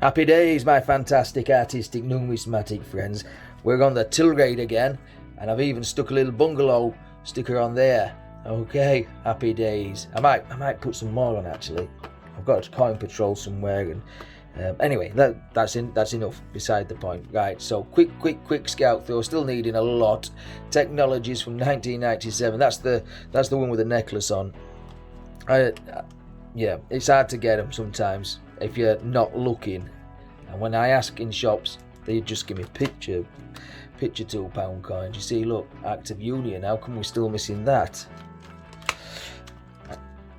Happy days, my fantastic artistic numismatic friends. We're on the till raid again, and I've even stuck a little bungalow sticker on there. Okay, happy days. I might put some more on actually. I've got a coin patrol somewhere, and anyway, that's enough. Beside the point. Right. So quick scout through. Still needing a lot. Technologies from 1997. That's the one with the necklace on. Yeah, it's hard to get them sometimes if you're not looking. And when I ask in shops, they just give me picture £2 coins. You see, look, Active Union. How come we're still missing that?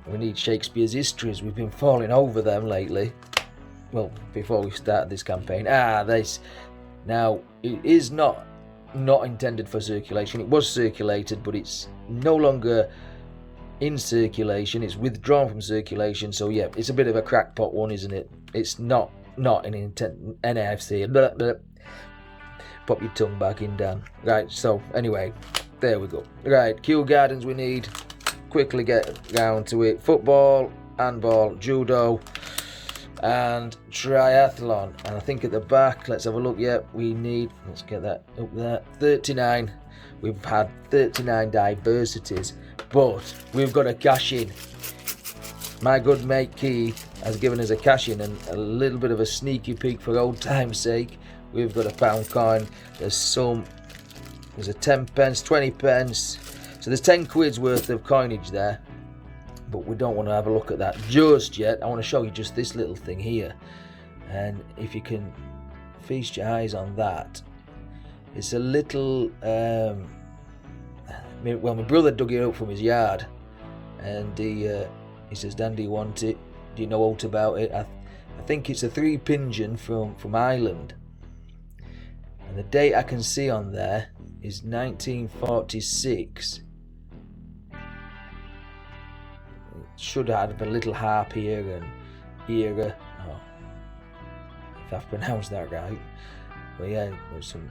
We need Shakespeare's histories. We've been falling over them lately. Well, before we started this campaign. This. Now, it is not intended for circulation. It was circulated, but it's no longer in circulation. It's withdrawn from circulation. So yeah, it's a bit of a crackpot one, isn't it? It's not an NFC. Pop your tongue back in, Dan. Right, so anyway, there we go. Right, Kew Gardens we need. Quickly get round to it. Football, handball, judo, and triathlon. And I think at the back, let's have a look. Yeah, we need, let's get that up there, 39. We've had 39 diversities, but we've got a cash in. My good mate Keith has given us a cash in and a little bit of a sneaky peek for old time's sake. We've got a £1 coin. There's a 10 pence, 20 pence. So there's 10 quid's worth of coinage there. But we don't want to have a look at that just yet. I want to show you just this little thing here. And if you can feast your eyes on that. It's a little, my brother dug it up from his yard. And he says, Dan, do you want it? Do you know aught about it? I think it's a 3 pigeon from Ireland. And the date I can see on there is 1946. It should have a little harp here and era. Oh, if I've pronounced that right. But yeah, there's some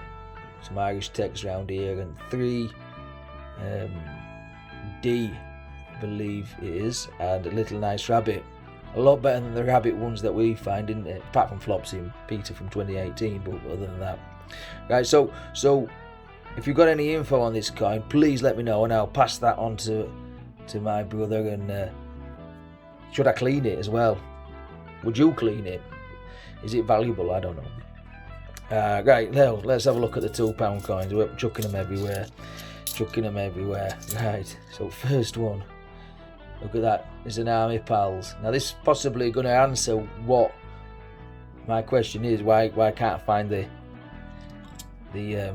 Irish text around here, and 3 D, I believe it is, and a little nice rabbit. A lot better than the rabbit ones that we find, in it? Apart from Flopsy and Peter from 2018, but other than that. Right, so if you've got any info on this coin, please let me know, and I'll pass that on to my brother. And should I clean it as well? Would you clean it? Is it valuable? I don't know. Right, now let's have a look at the £2 coins. We're chucking them everywhere. Right, so first one. Look at that. It's an Army Pals. Now this is possibly going to answer what my question is. Why can't I find the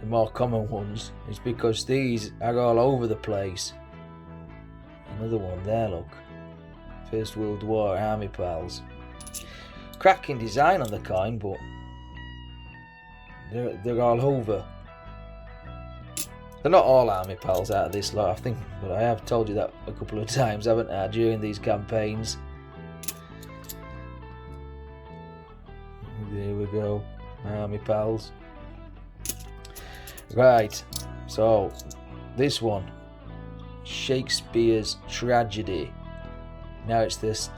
more common ones? It's because these are all over the place. Another one there, look. First World War Army Pals. Cracking design on the coin, but they're all over. They're not all Army Pals out of this lot, I think, but I have told you that a couple of times, haven't I, during these campaigns. There we go, Army Pals. Right, so this one, Shakespeare's Tragedy. Now it's the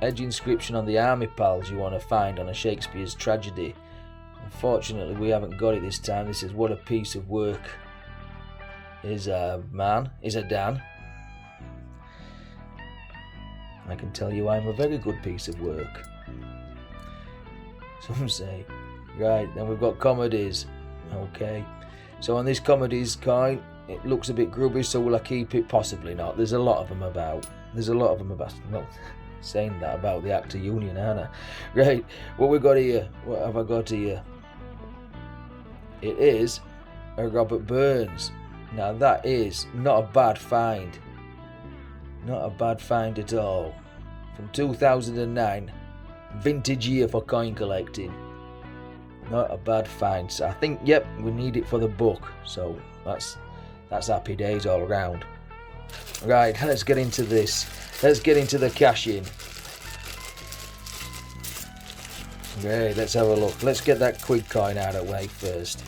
edge inscription on the Army Pals you want to find on a Shakespeare's Tragedy. Unfortunately, we haven't got it this time. This is what a piece of work is a Dan. I can tell you I'm a very good piece of work. Some say. Right, then we've got comedies. Okay. So on this comedies coin, it looks a bit grubby, so will I keep it? Possibly not. There's a lot of them about. Well, saying that about the Actor Union, aren't I? Right, what we got here? What have I got here? It is a Robert Burns. Now that is not a bad find. Not a bad find at all. From 2009, vintage year for coin collecting. Not a bad find. So I think, yep, we need it for the book. So that's happy days all around. Right, let's get into this. Let's get into the cash in. Okay, let's have a look. Let's get that quid coin out of the way first.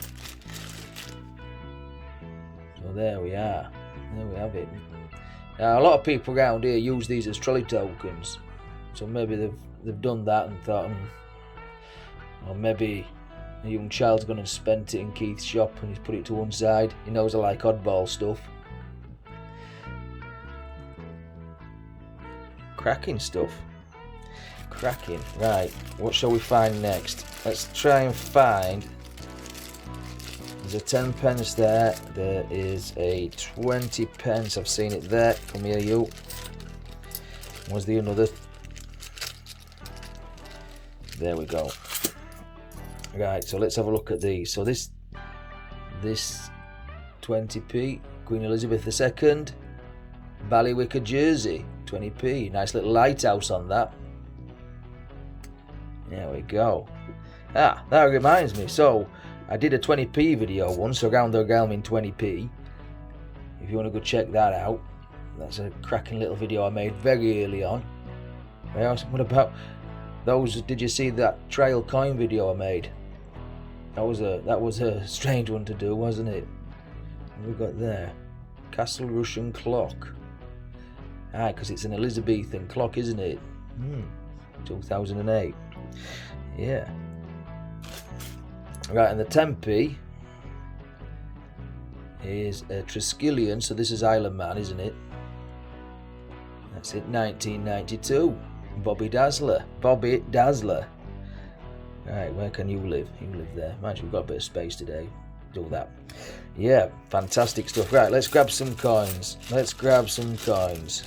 So there we are. There we have it. Now, a lot of people around here use these as trolley tokens. So maybe they've done that and thought, or maybe a young child's gone and spent it in Keith's shop and he's put it to one side. He knows I like oddball stuff. Cracking stuff. Cracking. Right, what shall we find next? Let's try and find... There's a 10 pence there. There is a 20 pence. I've seen it there. Come here, you. Was there another? There we go. Right, so let's have a look at these. So this 20p, Queen Elizabeth II, Ballywicker jersey, 20p. Nice little lighthouse on that. There we go. Ah, that reminds me. So I did a 20p video once around the realm in 20p. If you want to go check that out, that's a cracking little video I made very early on. What about those? Did you see that trail coin video I made? That was a strange one to do, wasn't it? What have we got there? Castle Russian clock. Ah, because it's an Elizabethan clock, isn't it? 2008. Yeah. Right, and the 10p is a Triskelion, so this is Isle of Man, isn't it? That's it, 1992. Bobby Dazzler. Bobby Dazzler. Right, where can you live? You live there. Mind you, we've got a bit of space today. Do that. Yeah, fantastic stuff. Right, let's grab some coins. Let's grab some coins.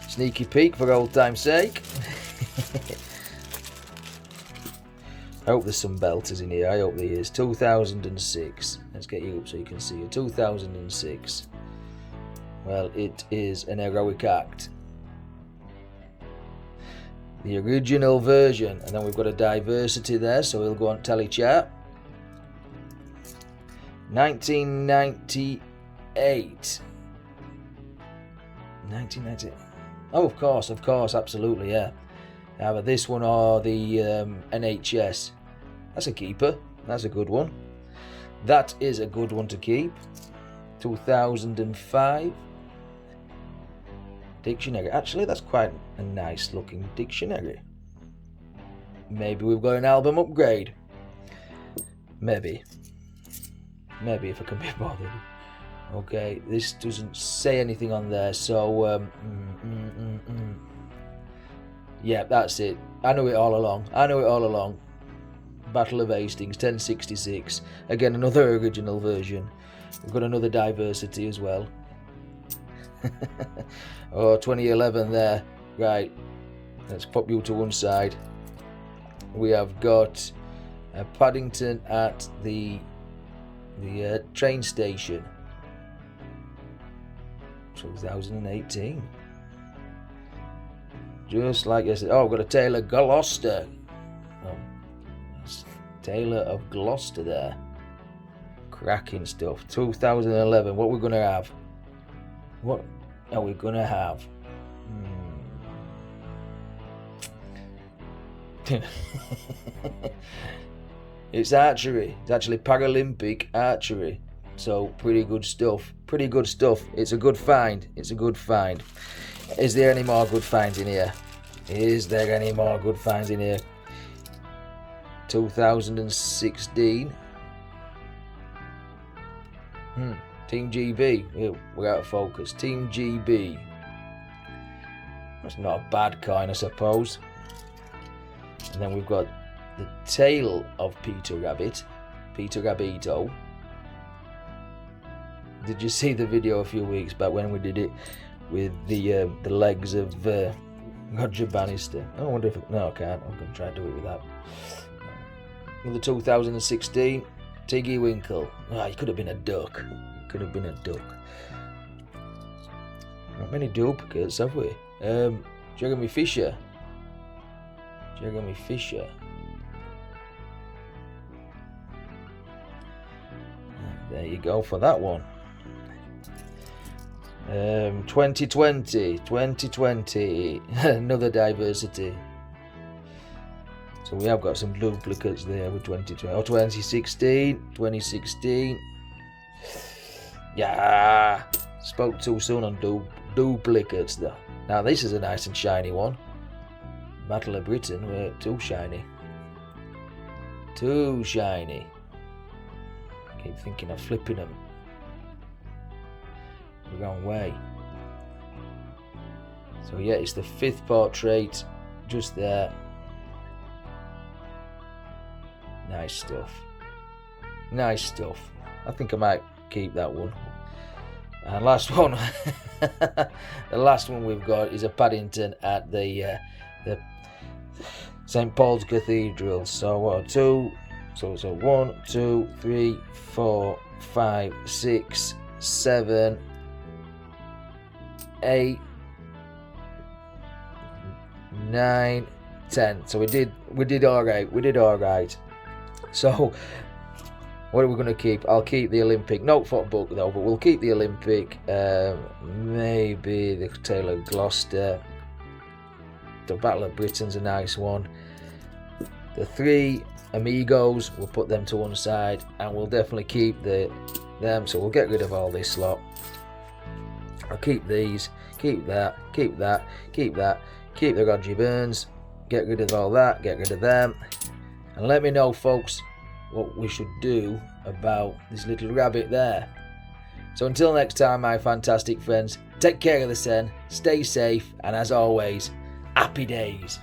Sneaky peek for old time's sake. I hope there's some belters in here. I hope there is. 2006. Let's get you up so you can see it. 2006. Well, it is an heroic act. The original version. And then we've got a diversity there, so we'll go on telechart. 1998. 1998. Oh, of course, absolutely, yeah. Either this one or the NHS. That's a keeper. That's a good one. That is a good one to keep. 2005. Dictionary. Actually, that's quite a nice looking dictionary. Maybe we've got an album upgrade. Maybe if I can be bothered. Okay, this doesn't say anything on there, so yeah, that's it. I knew it all along. Battle of Hastings, 1066. Again, another original version. We've got another diversity as well. Oh, 2011 there. Right, let's pop you to one side. We have got Paddington at the train station. 2018. Just like yesterday. Oh, I've got a Taylor Gloucester. Oh, Taylor of Gloucester there. Cracking stuff. 2011. What we're gonna have? What are we gonna have? It's archery. It's actually Paralympic archery. So pretty good stuff. It's a good find. Is there any more good finds in here? 2016. Team GB. We're out of focus. Team GB. That's not a bad coin, I suppose. And then we've got the tail of Peter Rabbit. Peter Rabbito. Did you see the video a few weeks back when we did it with the legs of Roger Bannister? I wonder if... No, I can't. I'm going to try to do it with that. Another 2016. Tiggy Winkle. He could have been a duck. Not many duplicates, have we? Jeremy Fisher. There you go for that one. 2020. Another diversity. So we have got some duplicates there with 2020. Oh, 2016. Yeah, spoke too soon on duplicates though. Now this is a nice and shiny one. Battle of Britain were too shiny. Too shiny. Keep thinking of flipping them. The wrong way. So yeah, it's the 5th portrait, just there. Nice stuff. Nice stuff. I think I might keep that one. And last one, the last one we've got is a Paddington at the St. Paul's Cathedral. So what? So 1, 2, 3, 4, 5, 6, 7, 8, 9, 10. So we did all right. So what are we going to keep? I'll keep the Olympic, not for book though, but we'll keep the Olympic. Maybe the Tale of Gloucester. The Battle of Britain's a nice one. The 3 Amigos, we'll put them to one side, and we'll definitely keep them. So we'll get rid of all this lot. I'll keep these, keep that, keep that, keep that, keep the Roger Burns, get rid of all that, get rid of them, and let me know, folks, what we should do about this little rabbit there. So until next time, my fantastic friends, take care of the Sen, stay safe, and as always, happy days.